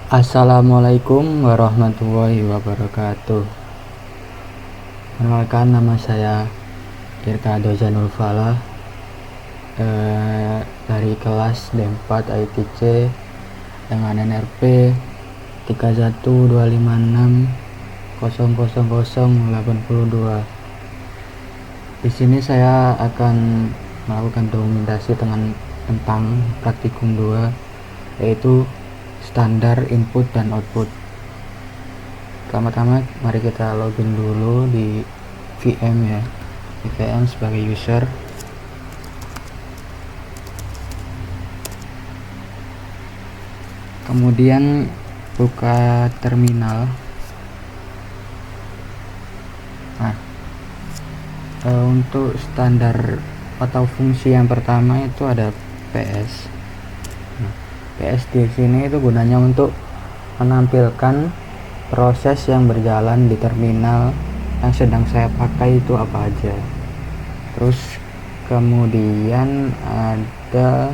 Assalamualaikum warahmatullahi wabarakatuh. Perkenalkan, nama saya Irka Dozanul Falah, dari kelas D4 ITC dengan NRP 3125600082. Di sini saya akan melakukan dokumentasi tentang praktikum 2, yaitu standar input dan output. Pertama-tama mari kita login dulu di VM ya, di VM sebagai user. Kemudian buka terminal. Nah, untuk standar atau fungsi yang pertama itu ada PS. PS di sini itu gunanya untuk menampilkan proses yang berjalan di terminal yang sedang saya pakai itu apa aja. Terus kemudian ada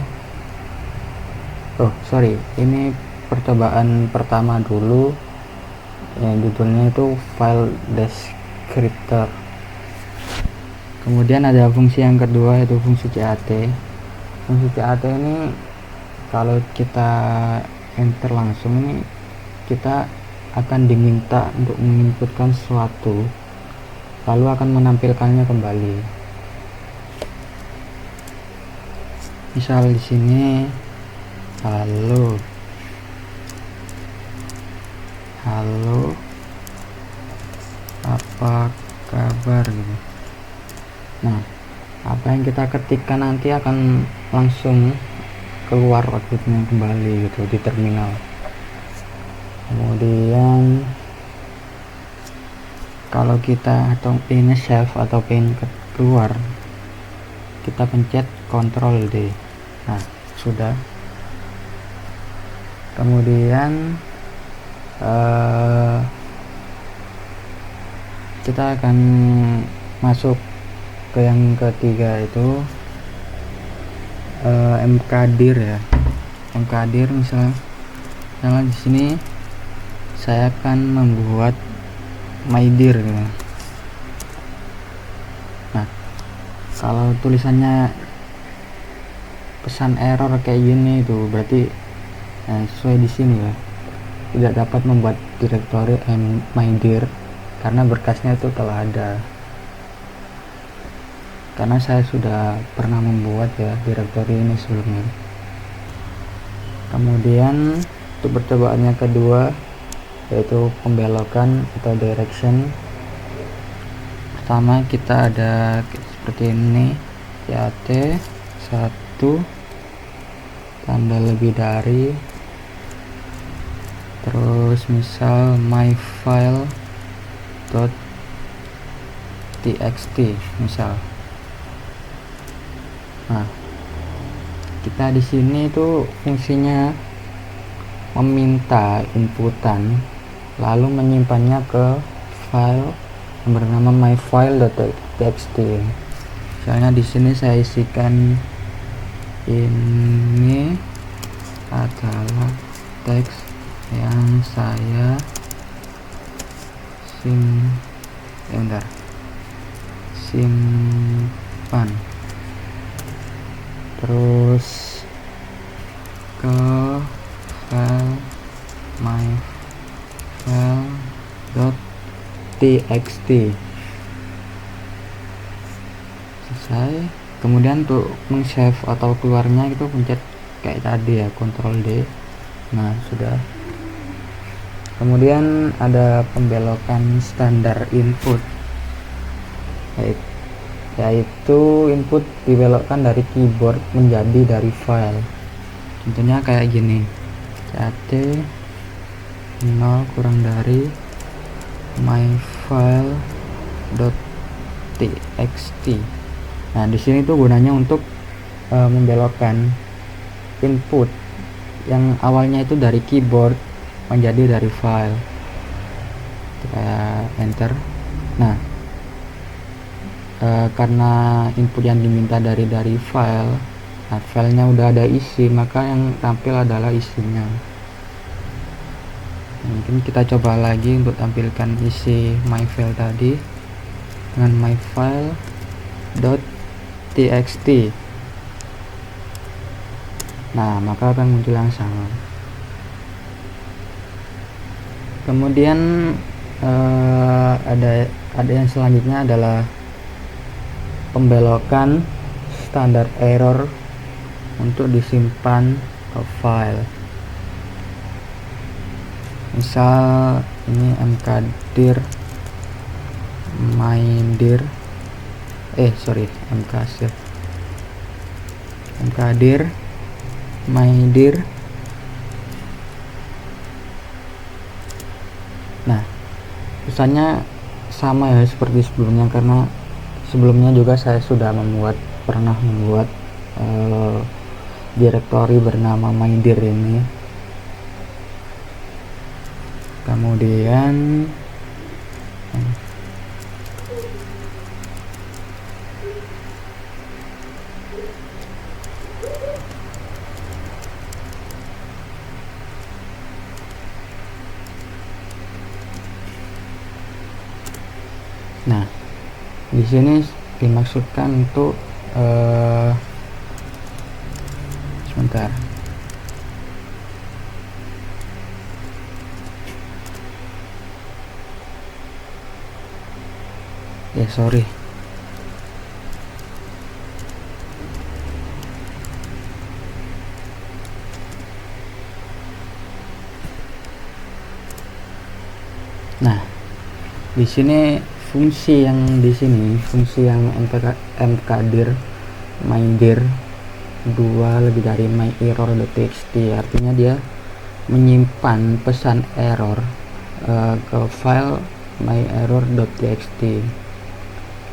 ini percobaan pertama dulu, yang judulnya itu file descriptor. Kemudian ada fungsi yang kedua, yaitu fungsi CAT. Fungsi CAT ini kalau kita enter langsung, ini kita akan diminta untuk menginputkan sesuatu, lalu akan menampilkannya kembali. Misal di sini halo apa kabar gitu. Nah, apa yang kita ketikkan nanti akan langsung keluar outputnya kembali gitu di terminal. Kemudian kalau kita pengen save atau pengen keluar, kita pencet Ctrl D. Nah, sudah. Kemudian kita akan masuk ke yang ketiga, itu mkdir ya. Mkdir misalnya di sini saya akan membuat mydir gitu. Nah, kalau tulisannya pesan error kayak gini itu berarti sesuai di sini ya, tidak dapat membuat direktori mydir karena berkasnya itu telah ada. Karena saya sudah pernah membuat ya direktori ini sebelumnya. Kemudian untuk percobaannya kedua, yaitu pembelokan atau direction. Pertama kita ada seperti ini, CAT 1 tanda lebih dari, terus misal myfile.txt misal. Nah, kita di sini itu fungsinya meminta inputan lalu menyimpannya ke file yang bernama myfile.txt. Misalnya di sini saya isikan ini adalah teks yang saya simpan. Terus ke file myfile.txt. Selesai. Kemudian untuk meng-save atau keluarnya itu pencet kayak tadi ya, Ctrl D. Nah, sudah. Kemudian ada pembelokan standar input, yaitu input dibelokkan dari keyboard menjadi dari file. Contohnya kayak gini, cat 0 kurang dari myfile.txt. Nah, di sini tuh gunanya untuk membelokkan input yang awalnya itu dari keyboard menjadi dari file. Kayak enter. Nah, karena input yang diminta dari file, nah filenya udah ada isi, maka yang tampil adalah isinya. Mungkin kita coba lagi untuk tampilkan isi my file tadi dengan my file.txt. Nah, maka akan muncul yang sama. Kemudian ada yang selanjutnya adalah pembelokan standar error untuk disimpan ke file. Misal ini mkdir mkdir mydir. Nah, pesannya sama ya seperti sebelumnya, karena sebelumnya juga saya sudah pernah membuat direktori bernama mydir ini. Kemudian nah, di sini dimaksudkan untuk sebentar. Ya, sorry. Nah, di sini fungsi yang mkdir mydir 2 lebih dari myerror.txt, artinya dia menyimpan pesan error ke file myerror.txt.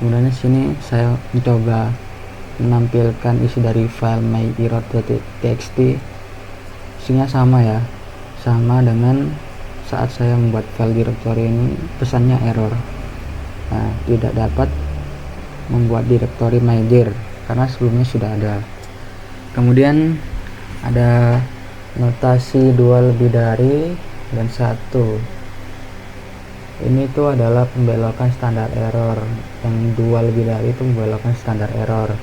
Kemudian di sini saya mencoba menampilkan isi dari file myerror.txt. Isinya sama ya, sama dengan saat saya membuat file directory ini, pesannya error. Nah, tidak dapat membuat directory mydir karena sebelumnya sudah ada. Kemudian ada notasi 2 lebih dari dan 1. Ini tuh adalah pembelokan standar error. Yang 2 lebih dari itu pembelokan standar error,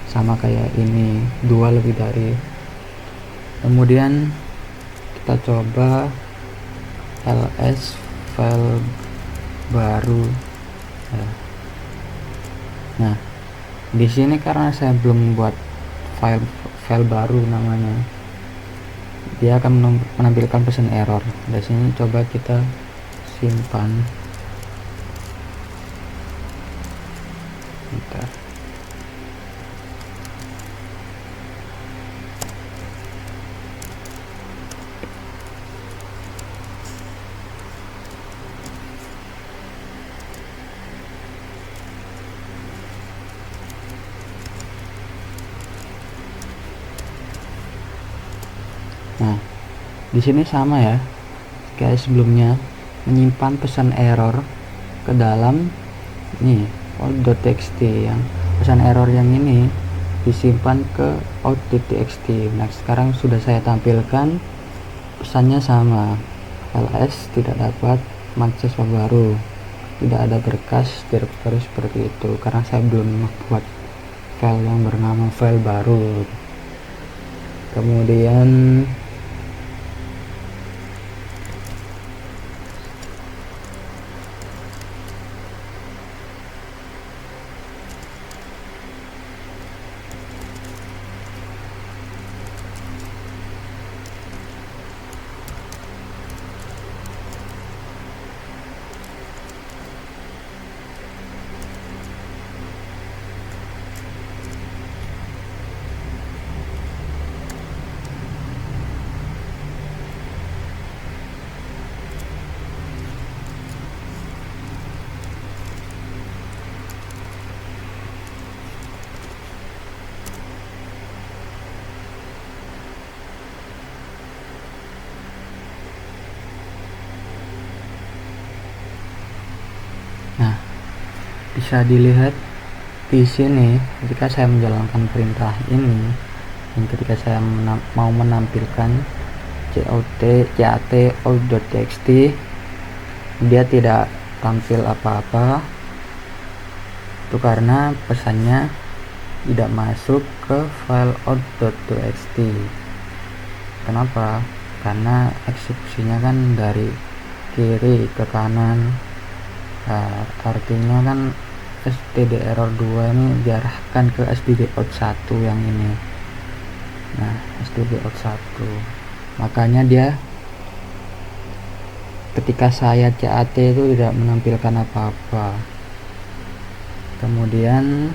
sama kayak ini 2 lebih dari. Kemudian kita coba ls file baru. Nah, di sini karena saya belum buat file baru namanya, dia akan menampilkan pesan error. Di sini coba kita simpan. Bentar. Nah, di sini sama ya kayak sebelumnya, menyimpan pesan error ke dalam nih out.txt. Yang pesan error yang ini disimpan ke out.txt. Nah, sekarang sudah saya tampilkan, pesannya sama, ls tidak dapat mengakses file baru, tidak ada berkas direktori seperti itu, karena saya belum membuat file yang bernama file baru. Kemudian bisa dilihat di sini ketika saya menjalankan perintah ini, dan ketika saya mau menampilkan cat out.txt dia tidak tampil apa-apa. Itu karena pesannya tidak masuk ke file out.txt. Kenapa? Karena eksekusinya kan dari kiri ke kanan. Nah, artinya kan std error 2 ini diarahkan ke std out 1 yang ini. Nah, std out 1, makanya dia ketika saya cat itu tidak menampilkan apa-apa. Kemudian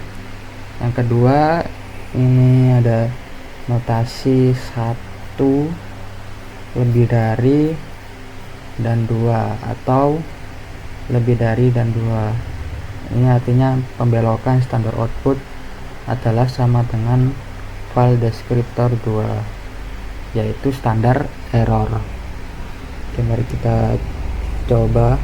yang kedua, ini ada notasi 1 lebih dari dan 2 atau lebih dari dan 2. Ini artinya pembelokan standar output adalah sama dengan file deskriptor 2, yaitu standar error. Oke, mari kita coba.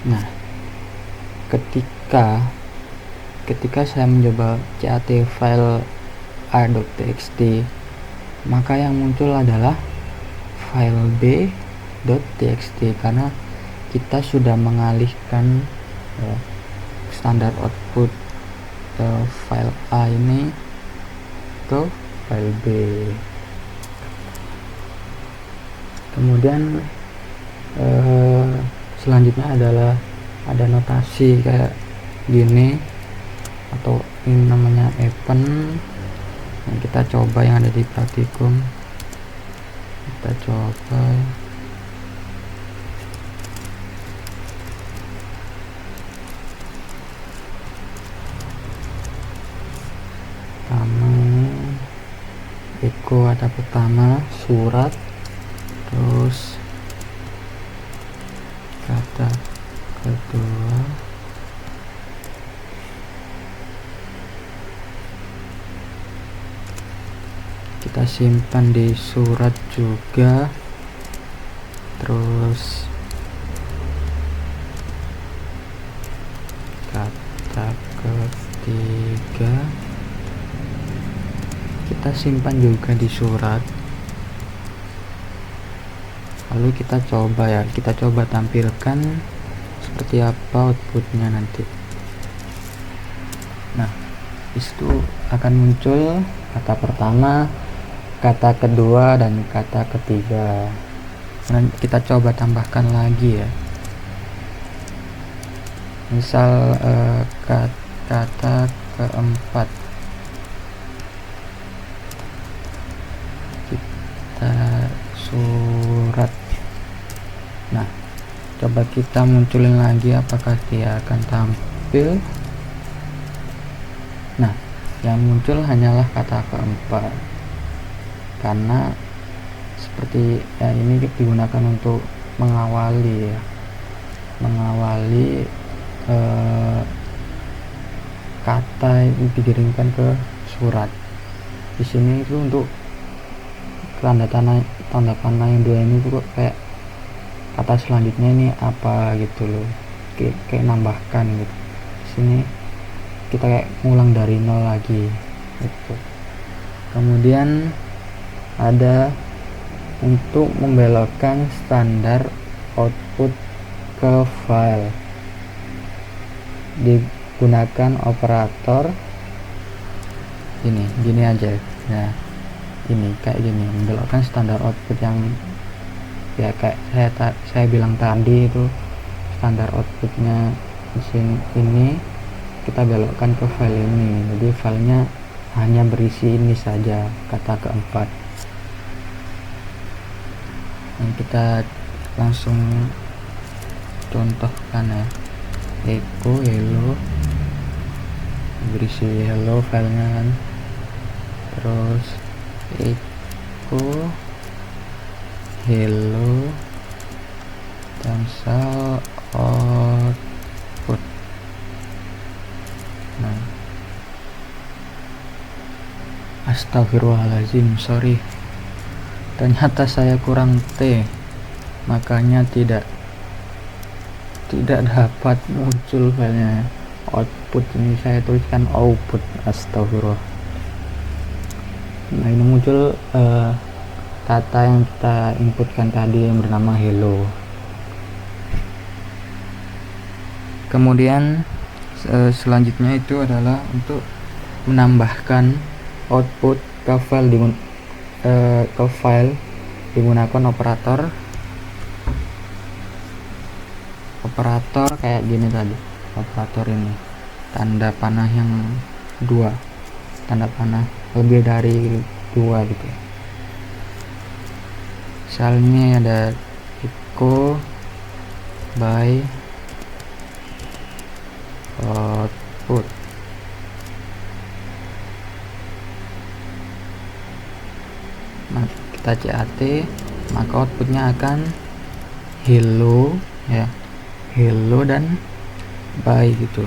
Nah, ketika saya mencoba cat file a.txt, maka yang muncul adalah file b.txt karena kita sudah mengalihkan standar output file A ini ke file B. Kemudian selanjutnya adalah ada notasi kayak gini, atau ini namanya event. Nah, kita coba yang ada di praktikum, kita coba. Pertama echo kata pertama surat, terus kata kedua kita simpan di surat juga, terus kata ketiga kita simpan juga di surat. Lalu kita coba tampilkan seperti apa outputnya nanti. Nah, disitu akan muncul kata pertama, kata kedua, dan kata ketiga. Nah, kita coba tambahkan lagi ya. Misal kata keempat, kita surat. Nah, coba kita munculin lagi apakah dia akan tampil. Nah, yang muncul hanyalah kata keempat karena seperti ini digunakan untuk mengawali kata yang dikirimkan ke surat. Di sini itu untuk tanda panah yang dua ini tuh kayak kata selanjutnya ini apa gitu loh, kayak nambahkan gitu. sini kita kayak ngulang dari nol lagi gitu. Kemudian ada untuk membelokkan standar output ke file, digunakan operator gini aja. Nah, ini kayak gini, membelokkan standar output yang ya kayak saya bilang tadi itu, standar outputnya di sini ini kita belokkan ke file ini. Jadi filenya hanya berisi ini saja, kata keempat. Dan kita langsung contohkan ya, echo hello, berisi hello filenya kan, terus echo hello cancel output. Nah, astagfirullahaladzim, sorry, ternyata saya kurang T, makanya tidak dapat muncul filenya. Output ini saya tuliskan output, astagfirullah. Nah, ini muncul kata yang kita inputkan tadi yang bernama hello. Kemudian selanjutnya itu adalah untuk menambahkan output ke file digunakan operator kayak gini tadi. Operator ini tanda panah yang 2, tanda panah lebih dari 2 gitu. Misalnya ada echo by output. Nah, kita cat, maka outputnya akan hello ya, hello dan bye gitu.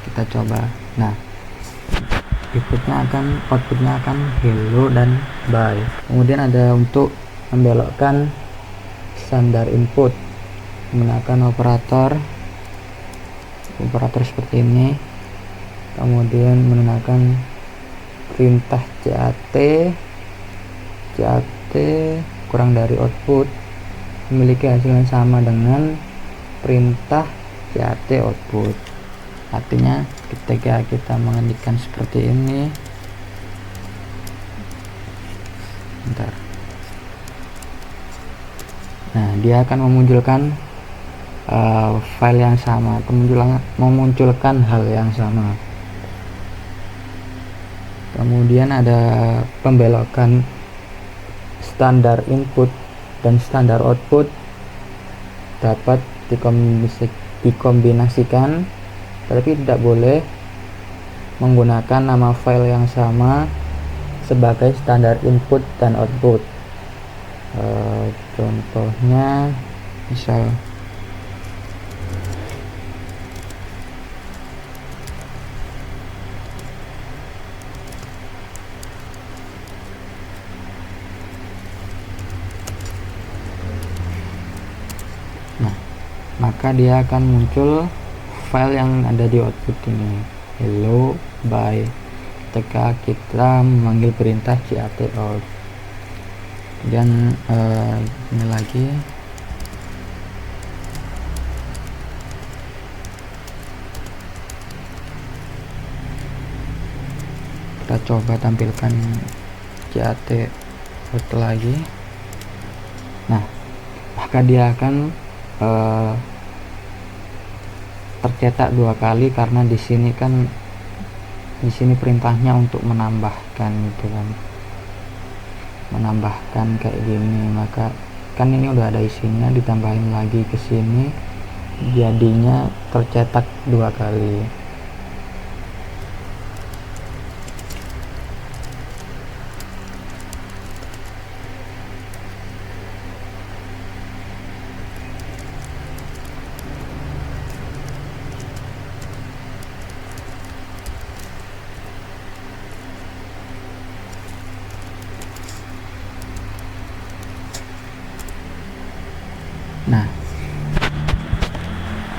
Kita coba. Nah, outputnya akan hello dan bye. Kemudian ada untuk membelokkan standar input menggunakan operator seperti ini. Kemudian menggunakan perintah cat kurang dari output memiliki hasil yang sama dengan perintah cat output. Artinya ketika kita mengetikkan seperti ini, nah dia akan memunculkan file yang sama, memunculkan hal yang sama. Kemudian ada pembelokan standar input dan standar output dapat dikombinasikan, tapi tidak boleh menggunakan nama file yang sama sebagai standar input dan output. Contohnya misal maka dia akan muncul file yang ada di output ini, hello bye, ketika kita memanggil perintah cat out. Dan ini lagi kita coba tampilkan cat out lagi. Nah, maka dia akan tercetak 2 kali karena di sini perintahnya untuk menambahkan gitu kan, menambahkan kayak gini. Maka kan ini udah ada isinya, ditambahin lagi ke sini, jadinya tercetak 2 kali. Nah,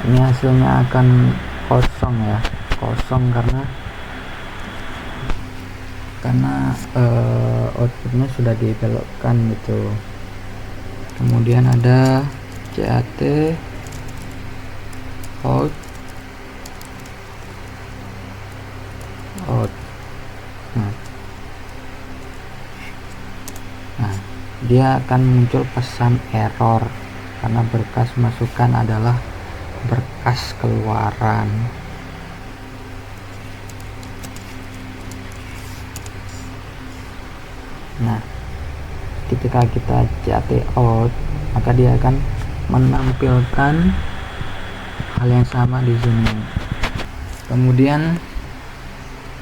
ini hasilnya akan kosong ya, kosong karena outputnya sudah dibelokkan gitu. Kemudian ada CAT out out. Nah, dia akan muncul pesan error karena berkas masukan adalah berkas keluaran. Nah, ketika kita CAT out, maka dia akan menampilkan hal yang sama di sini. Kemudian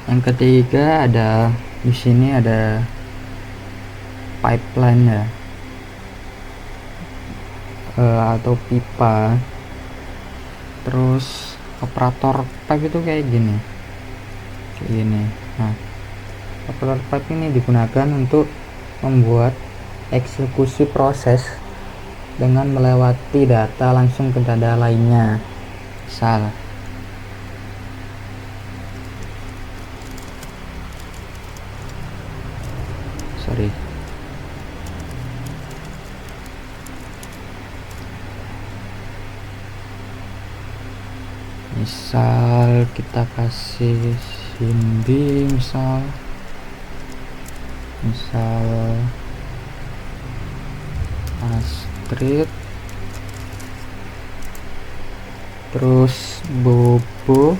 yang ketiga ada di sini ada pipeline ya, atau pipa. Terus operator pipe itu kayak gini. Nah, operator pipe ini digunakan untuk membuat eksekusi proses dengan melewati data langsung ke data lainnya. Misal misal kita kasih Cindy, misal Astrid, terus Bobo,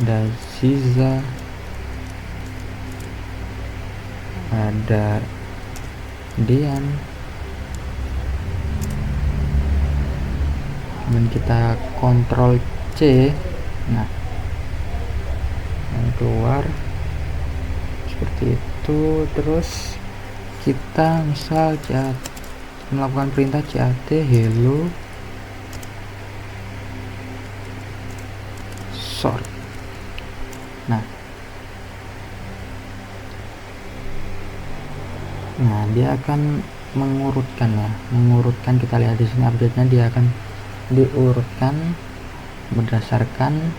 ada Ziza, ada Dian, dan kita kontrol C. Nah, yang keluar seperti itu. Terus kita misal melakukan perintah CAT hello sort. Nah, dia akan mengurutkan ya, kita lihat di sini update-nya, dia akan diurutkan berdasarkan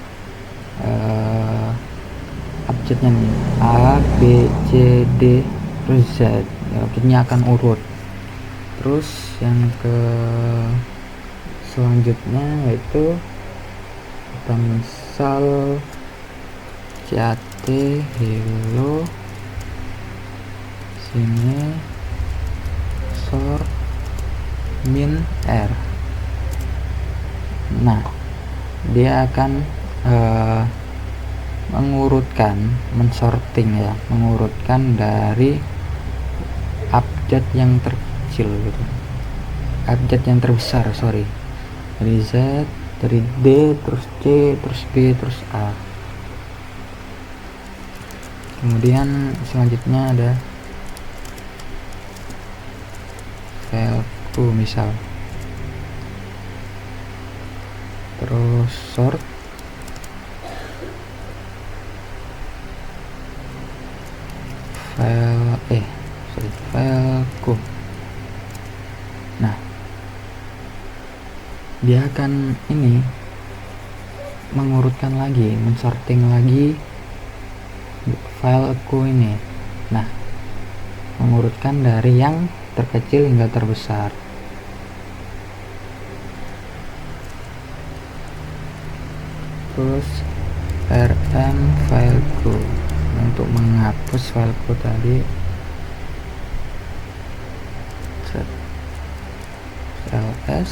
update-nya nih, A, B, C, D, terus Z. Update-nya akan urut. Terus yang ke selanjutnya yaitu kita misal CAT hello sini sort min R. Nah, dia akan mengurutkan dari update yang terkecil gitu, update yang terbesar, dari Z, dari D, terus C, terus B, terus A. Kemudian selanjutnya ada fileku misal, terus sort fileku. Nah, dia akan mengurutkan lagi, mensorting lagi fileku ini. Nah, mengurutkan dari yang terkecil hingga terbesar. Terus rm fileku untuk menghapus fileku tadi, ls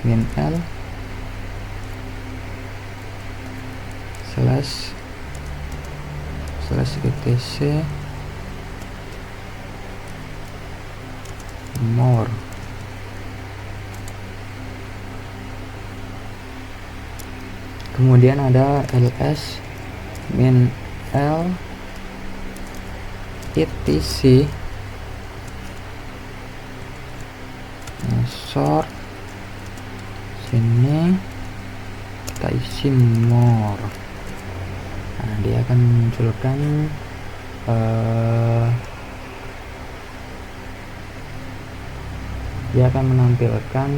min l slash etc more. Kemudian ada ls min l etc sort, sini kita isi more. Nah, dia akan munculkan dia akan menampilkan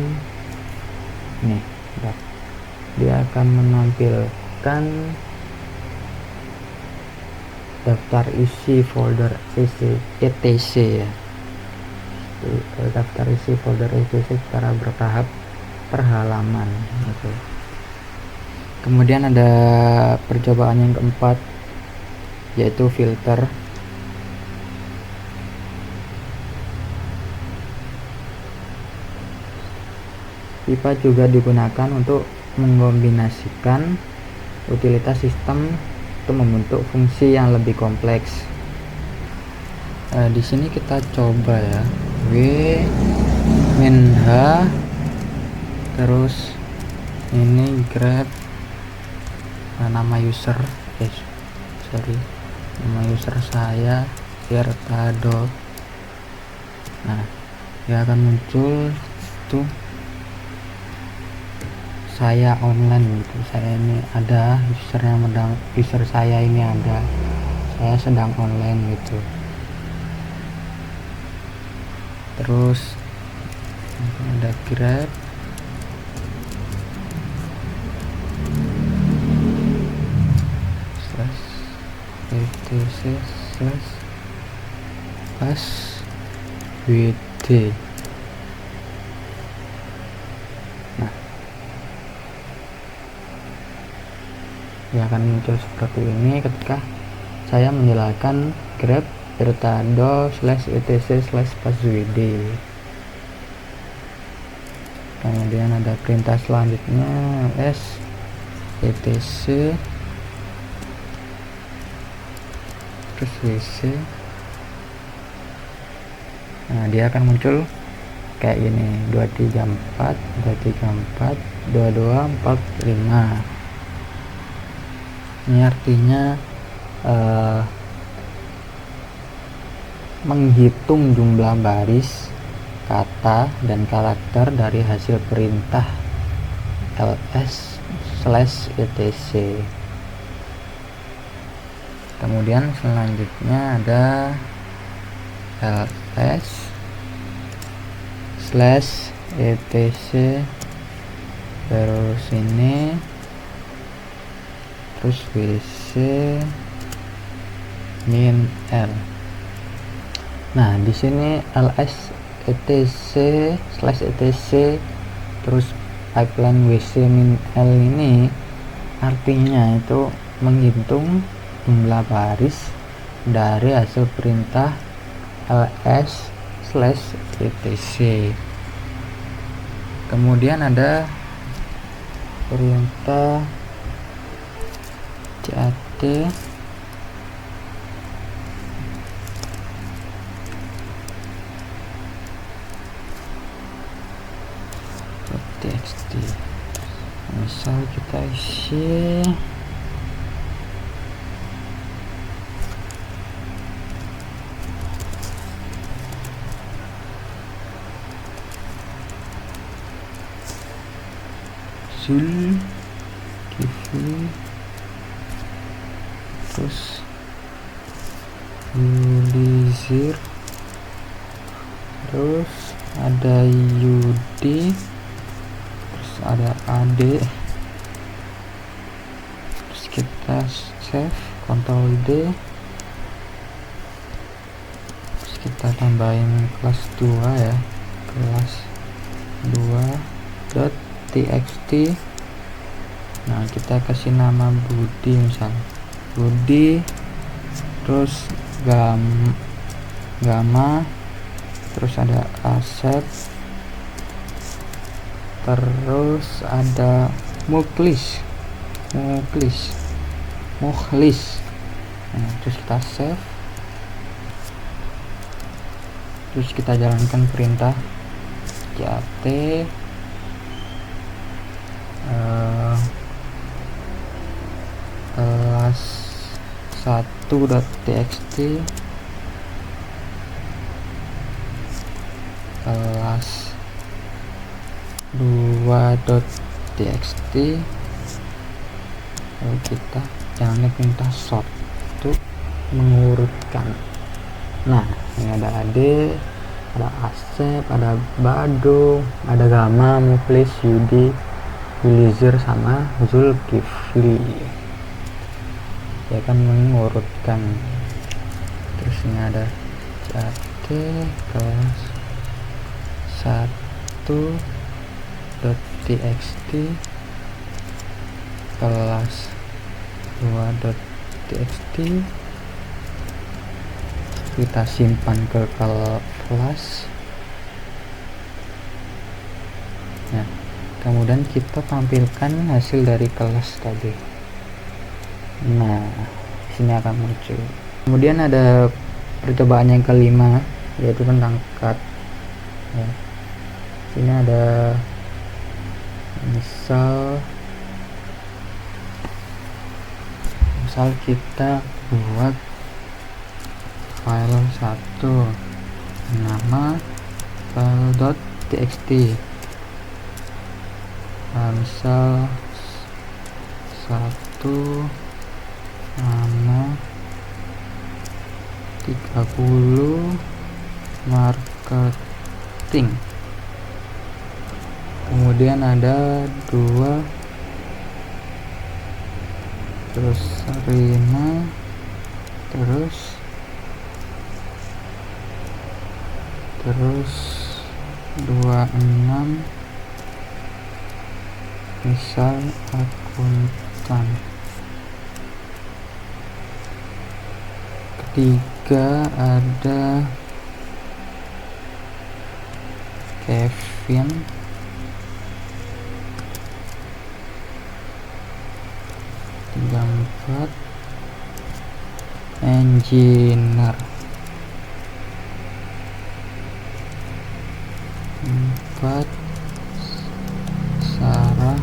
nih Nah, dia akan menampilkan daftar isi folder etc ya. Daftar isi folder etc secara bertahap per halaman gitu. Kemudian ada percobaan yang keempat, yaitu filter. Pipa juga digunakan untuk mengkombinasikan utilitas sistem untuk membentuk fungsi yang lebih kompleks. Di sini kita coba ya, w min h, terus ini grab nama user, nama user saya Tirtado. Nah, dia akan muncul tuh saya online gitu. Saya ini ada user saya ini ada, saya sedang online gitu. Terus ada grab, etc /wd. Nah, dia akan muncul seperti ini ketika saya menjalankan grab Tirtado/etc/passwd. Kemudian ada perintah selanjutnya s etc terus wc. Nah, dia akan muncul kayak gini, 234 234 2245. Ini artinya menghitung jumlah baris, kata, dan karakter dari hasil perintah ls/etc. Kemudian selanjutnya ada ls/etc, terus ini, terus wc min l. Nah, di sini ls/etc terus pipeline wc min l ini artinya itu menghitung jumlah baris dari hasil perintah ls/etc. Kemudian ada perintah cat txt. Misal kita isi Zulkifli, terus Yulizir, terus ada Yudi, terus ada Ade, terus kita save, Ctrl D, terus kita tambahin kelas 2 ya, kelas 2.txt. Nah, kita kasih nama Budi, misal Budi, terus gamma, terus ada Asep, terus ada Mukhlis. Nah, terus kita save, terus kita jalankan perintah cat kelas 1.txt, kelas 2.txt, lalu kita jangan perintah sort untuk mengurutkan. Nah, ini ada Ade, ada Asep, ada Bado, ada Gama, Mukhlis, Yudi, Eliezer sama Zulkifli, ya kan mengurutkan. Terus ini ada Jate kelas 1.txt kelas 2.txt, kita simpan ke kelas. Nah, kemudian kita tampilkan hasil dari kelas tadi. Nah, sini akan muncul. Kemudian ada percobaan yang kelima, yaitu tentang cut. Ya. Sini ada misal kita buat file 1 nama file.txt, misal 1 nama 30 marketing. Kemudian ada 2 terus Rina, terus 26 misal akuntan. Ketiga ada Kevin, tiga empat engineer, 4 Sarah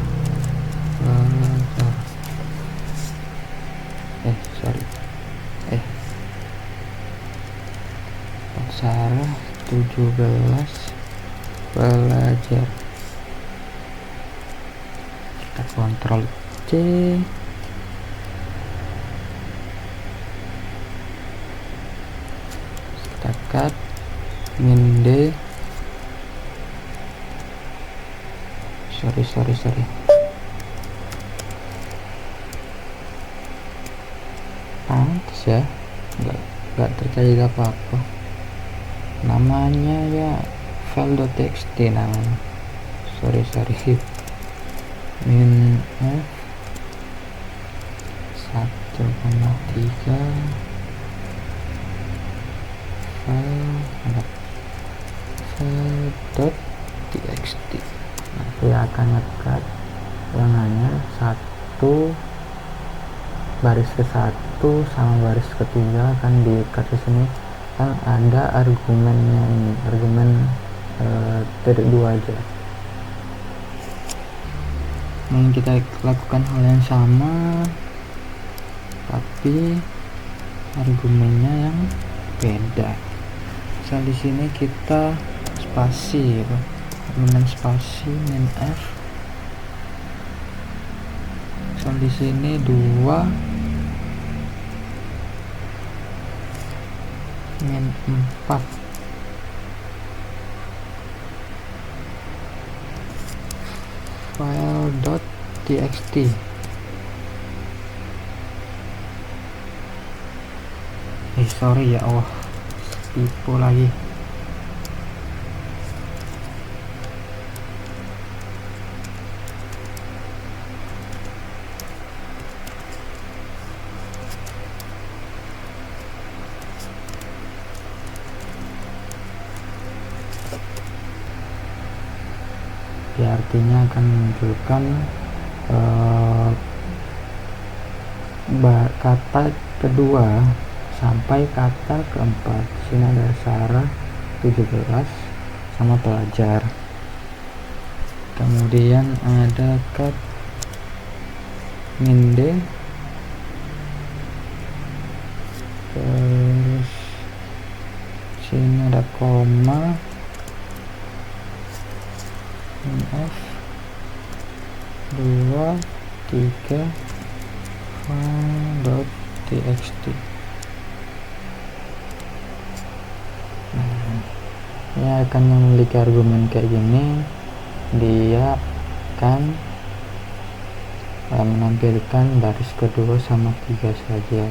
pelajar, Sarah 17 pelajar. Kita kontrol C, kita cut min D, sorry pantes ya, nggak terjadi apa-apa. Namanya ya file.txt namanya, sorry min F 1,3 file.txt. Nanti akan ngekat yang hanya satu baris ke 1 sama baris ketiga akan diikat di sini. Kan ada argumennya, ini argumen titik 2 aja. Nah, kita lakukan hal yang sama tapi argumennya yang beda. Misal di sini kita spasi, argumen spasi min F. Misal di sini 2 min 4. File.txt. Sorry ya, tipu lagi. Artinya akan menunjukkan kata kedua sampai kata keempat. Sini ada Sarah 17 sama pelajar. Kemudian ada cut min D, terus sini ada koma min F 2 3 file.txt. Ya, akan memiliki argumen kayak gini, dia akan menampilkan baris kedua sama 3 saja.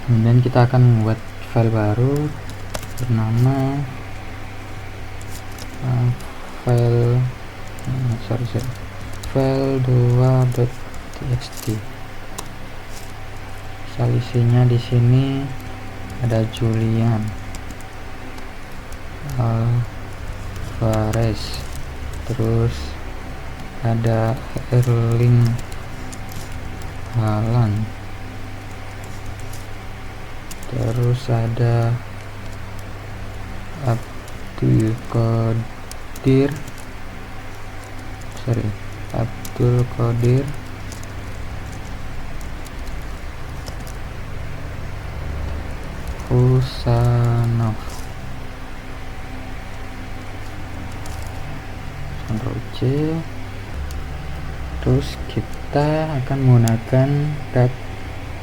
Kemudian kita akan membuat file baru bernama file 2.txt. Misal isinya di sini ada Julian Alvarez, terus ada Erling Haaland, terus ada Abdul Qadir Husanov. Ctrl C. Terus kita akan menggunakan cut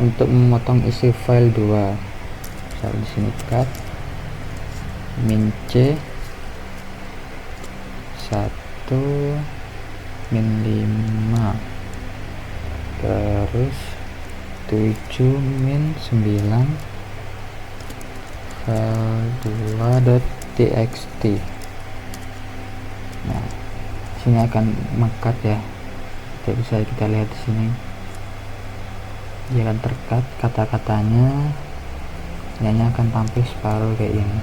untuk memotong isi file 2. Misal di sini cut min C 1 min 5, terus 7 min 9 file 2.txt. Nah, sini akan mengcut ya. Jadi bisa kita lihat di sini dia akan tercut kata-katanya, hanya akan tampil separuh kayak ini.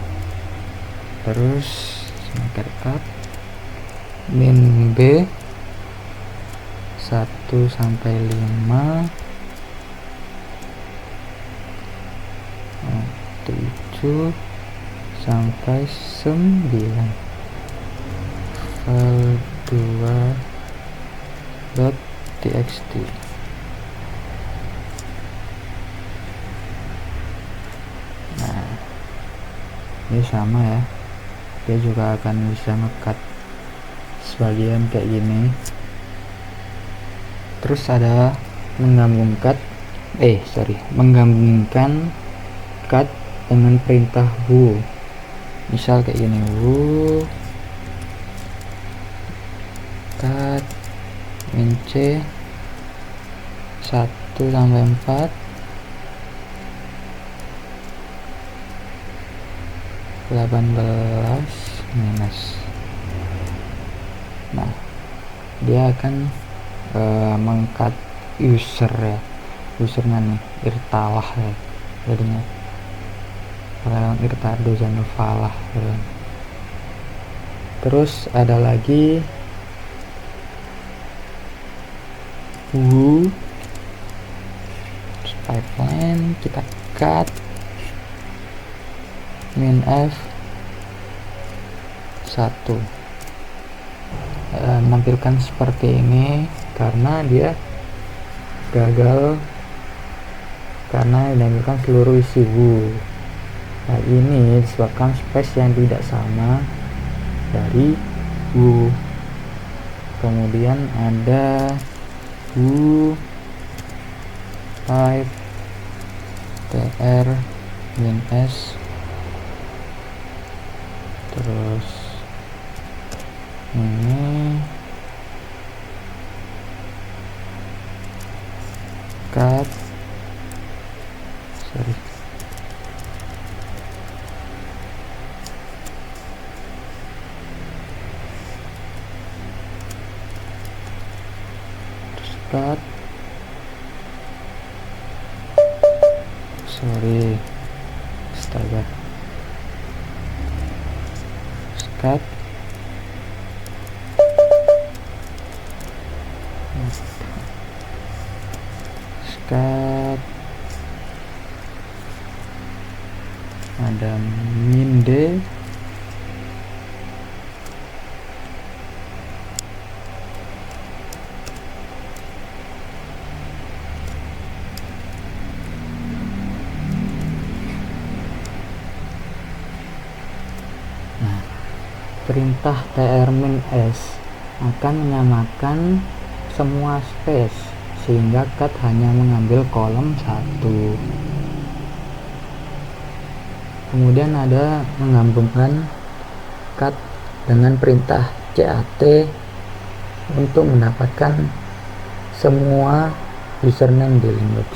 Terus sini cut min B 1 sampai 5, 7 sampai 9 file 2.txt. Nah, ini sama ya, dia juga akan bisa nge-cut sebagian kayak gini. Terus ada menggabungkan cut dengan perintah who. Misal kayak gini, who cut min C 1 sampai 4 18 minus. Nah, dia akan mengcut user ya, usernya nih Irtalah ya, jadinya Irtardo Zanovalah ya. Terus ada lagi who pipeline, kita cut min F 1. Menampilkan seperti ini karena dia gagal karena menampilkan seluruh isi who. Nah, ini disebabkan space yang tidak sama dari who. Kemudian ada who type tr min s, terus ini cut cut ada min D, perintah tr-s akan menyamakan semua space sehingga cut hanya mengambil kolom 1. Kemudian ada menggabungkan cut dengan perintah cat untuk mendapatkan semua username di Linux.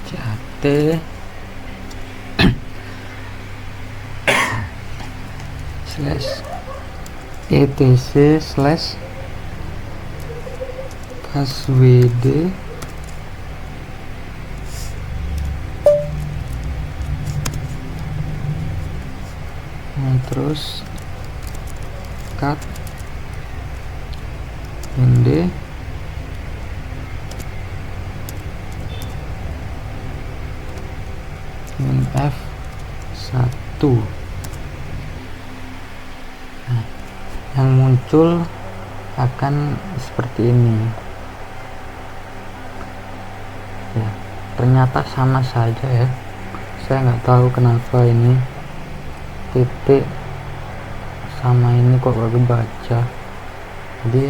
cat slash etc slash passwd terus cat nd f1. Nah, yang muncul akan seperti ini ya, ternyata sama saja ya, saya nggak tahu kenapa ini titik sama ini kok gak kebaca. Jadi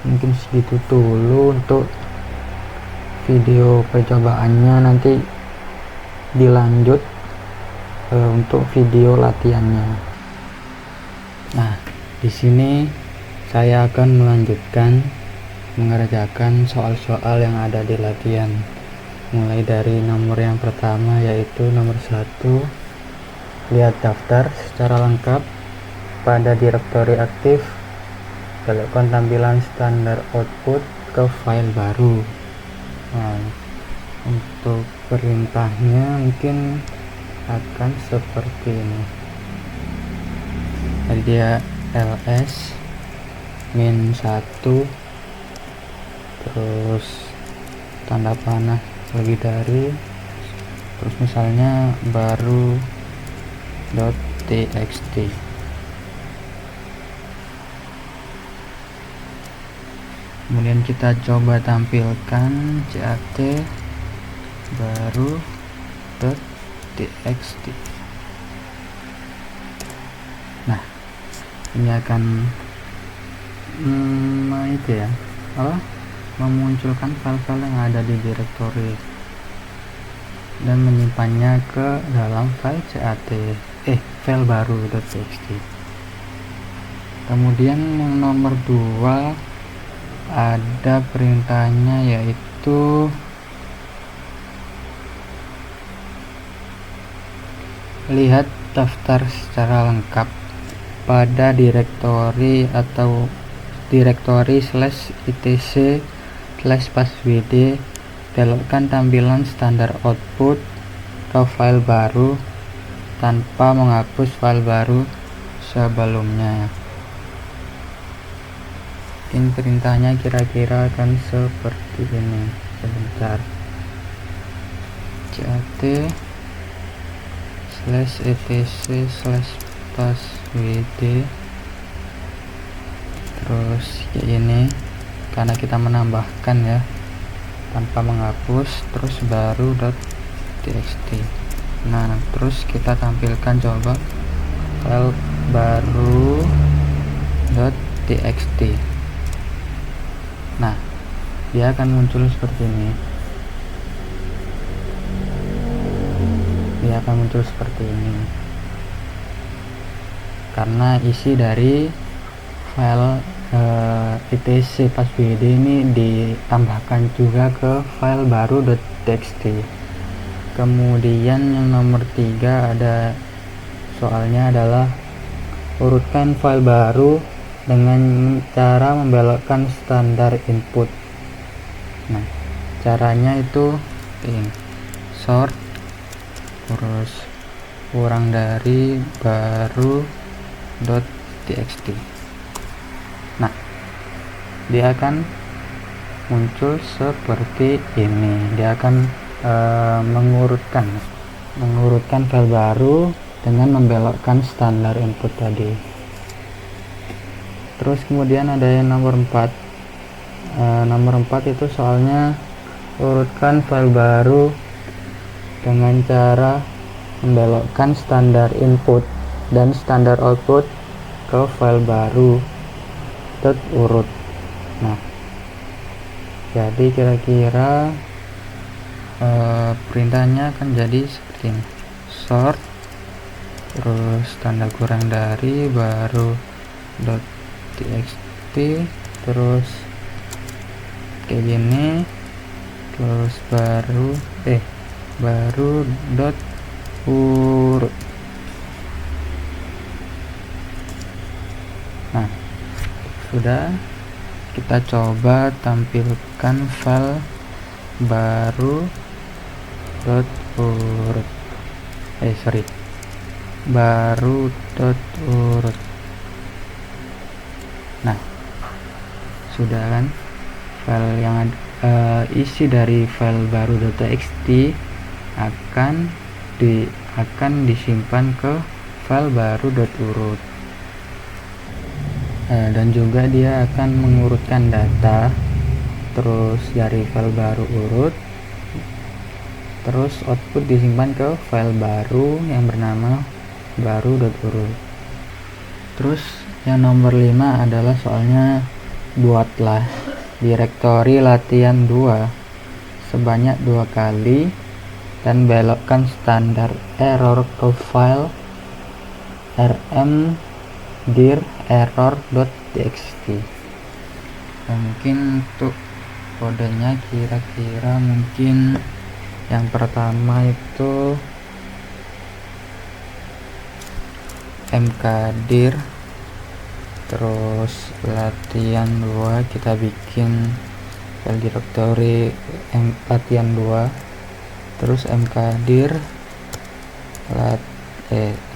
mungkin segitu dulu untuk video percobaannya, nanti dilanjut untuk video latihannya. Nah, di sini saya akan melanjutkan mengerjakan soal-soal yang ada di latihan, mulai dari nomor yang pertama, yaitu nomor 1, lihat daftar secara lengkap pada direktori aktif, belokkan tampilan standar output ke file baru. Nah, untuk perintahnya mungkin akan seperti ini. Jadi dia ls -1 terus tanda panah lebih dari, terus misalnya baru .txt. Kemudian kita coba tampilkan cat baru .txt. Nah, ini akan itu ya, memunculkan file-file yang ada di direktori dan menyimpannya ke dalam file file baru .txt. Kemudian yang nomor 2 ada perintahnya, yaitu lihat daftar secara lengkap pada direktori atau direktori /etc /passwd, belokkan tampilan standar output ke file baru tanpa menghapus file baru sebelumnya. Mungkin perintahnya kira-kira akan seperti ini. Sebentar, cat /etc /passwd, terus kayak ini karena kita menambahkan ya tanpa menghapus, terus baru .txt. Nah, terus kita tampilkan coba file baru .txt. Nah, dia akan muncul seperti ini. Dia akan muncul seperti ini karena isi dari file etc passwd ini ditambahkan juga ke file baru .txt. Kemudian yang nomor 3 ada soalnya adalah urutkan file baru dengan cara membelokkan standar input. Nah, caranya itu ini, sort terus kurang dari baru .txt. Nah, dia akan muncul seperti ini. Dia akan mengurutkan file baru dengan membelokkan standar input tadi. Terus kemudian ada yang nomor 4. Nomor 4 itu soalnya urutkan file baru dengan cara membelokkan standar input dan standar output ke file baru urut. Nah, jadi kira-kira perintahnya akan jadi seperti ini, sort terus tanda kurang dari baru terus kayak gini, terus baru dot urut. Nah, sudah. Kita coba tampilkan file baru dot urut baru dot urut. Nah, sudah kan, file yang isi dari file baru.txt akan disimpan ke file baru.urut. Dan juga dia akan mengurutkan data terus dari file baru urut, terus output disimpan ke file baru yang bernama baru.urut. Terus yang nomor 5 adalah soalnya buatlah direktori latihan 2 sebanyak 2 kali dan belokkan standar error ke file rmdir error.txt. Mungkin untuk kodenya kira-kira mungkin yang pertama itu mkdir, terus latihan 2 kita bikin file directory latihan 2, terus mkdir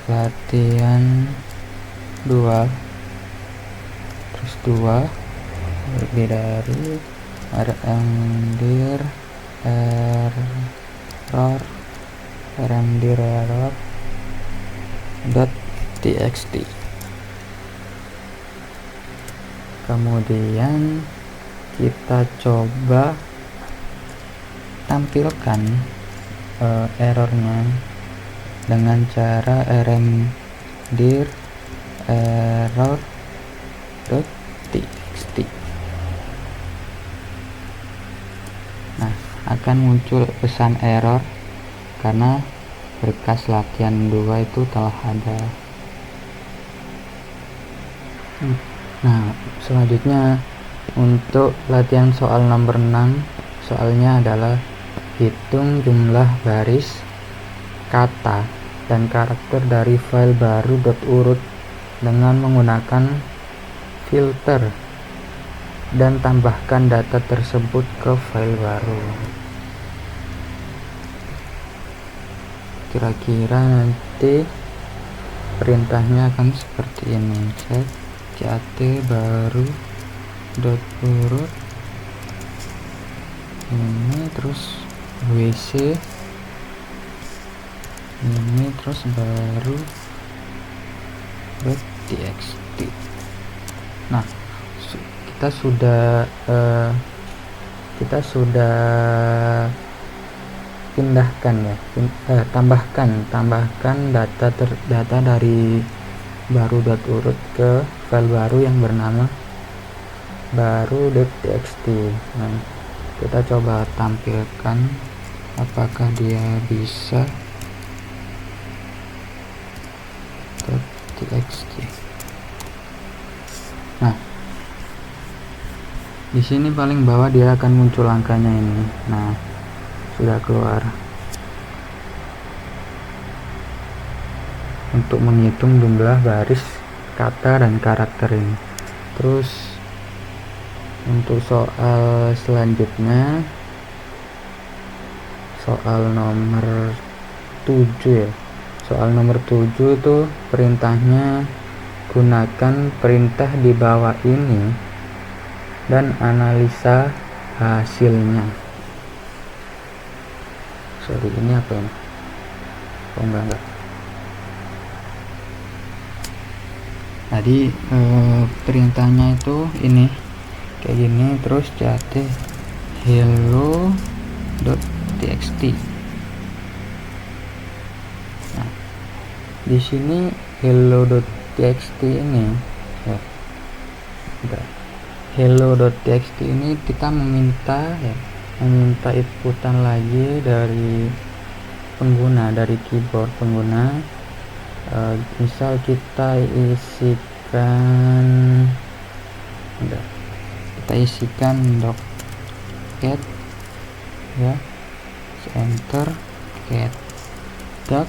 latihan 2 terus 2 lebih dari rmdir error .txt. Kemudian kita coba tampilkan errornya dengan cara rmdir error.txt. Nah, akan muncul pesan error karena berkas latihan 2 itu telah ada. Nah, selanjutnya untuk latihan soal nomor 6, soalnya adalah hitung jumlah baris, kata, dan karakter dari file baru.urut dengan menggunakan filter dan tambahkan data tersebut ke file baru. Kira-kira nanti perintahnya akan seperti ini: cat baru.urut ini, terus wc ini, terus baru.txt. Nah, kita sudah pindahkan ya, tambahkan data dari baru.urut ke file baru yang bernama baru.txt. Nah, kita coba tampilkan apakah dia bisa .txt. Nah, di sini paling bawah dia akan muncul angkanya ini. Nah, sudah keluar. Untuk menghitung jumlah baris, kata, dan karakter ini. Terus untuk soal selanjutnya, soal nomor 7 ya. Soal nomor 7 itu perintahnya gunakan perintah di bawah ini dan analisa hasilnya. Sorry, ini apa ini? Oh, enggak. Tadi perintahnya itu ini kayak gini, terus cat hello.txt. Nah, di sini hello.txt ini ya, hello.txt ini kita meminta inputan lagi dari pengguna, dari keyboard pengguna. Misal kita isikan kita isikan dog cat ya, enter cat duck,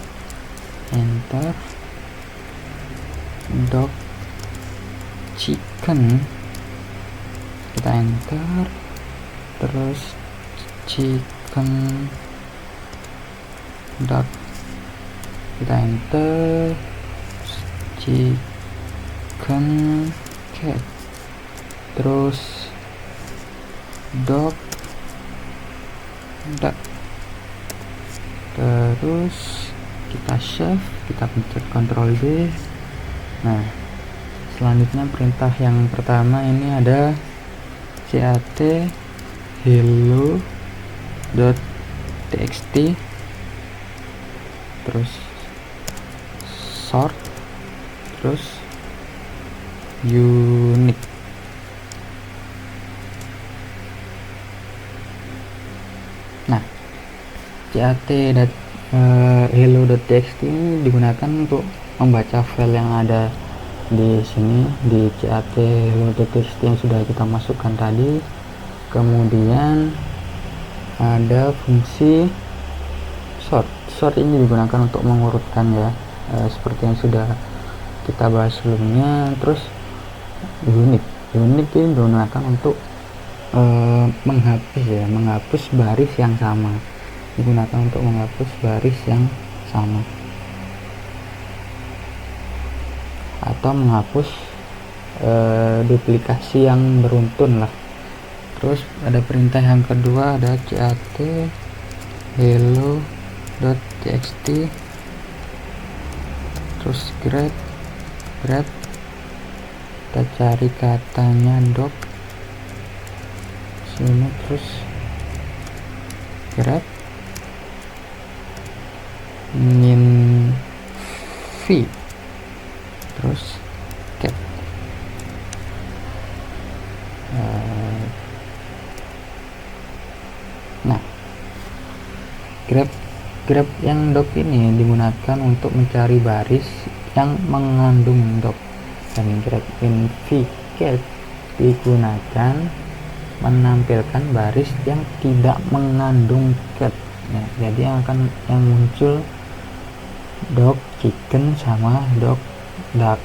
enter dog chicken, kita enter, terus chicken duck, kita enter, chicken cat, terus dog duck, terus kita save, kita pencet Ctrl D. Nah, selanjutnya perintah yang pertama ini ada cat hello.txt, terus sort, terus unique. Nah, cat hello.txt ini digunakan untuk membaca file yang ada di sini di cat hello.txt yang sudah kita masukkan tadi. Kemudian ada fungsi sort ini digunakan untuk mengurutkan ya, seperti yang sudah kita bahas sebelumnya. Terus unique ini digunakan untuk menghapus baris yang sama, digunakan untuk menghapus baris yang sama atau menghapus duplikasi yang beruntun lah. Terus ada perintah yang kedua, ada cat hello.txt, terus grab, kita cari katanya dog sini, terus grab v, terus cat. Nah, grab yang dog ini digunakan untuk mencari baris yang mengandung dog, dan grab v cat digunakan menampilkan baris yang tidak mengandung cat ya. Jadi yang muncul dog chicken sama dog duck.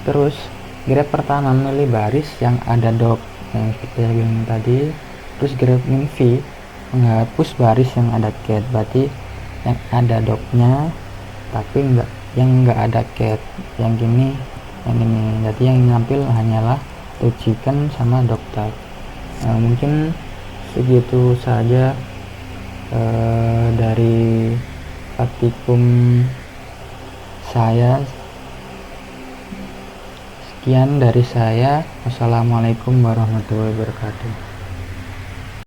Terus grab pertama memilih baris yang ada dog yang seperti yang bilang tadi. Terus grab v menghapus baris yang ada cat, berarti yang ada dognya tapi yang enggak ada cat, yang ini. Jadi yang nampil hanyalah dog chicken sama dog duck. Mungkin segitu saja dari praktikum saya. Sekian dari saya. Wassalamualaikum warahmatullahi wabarakatuh.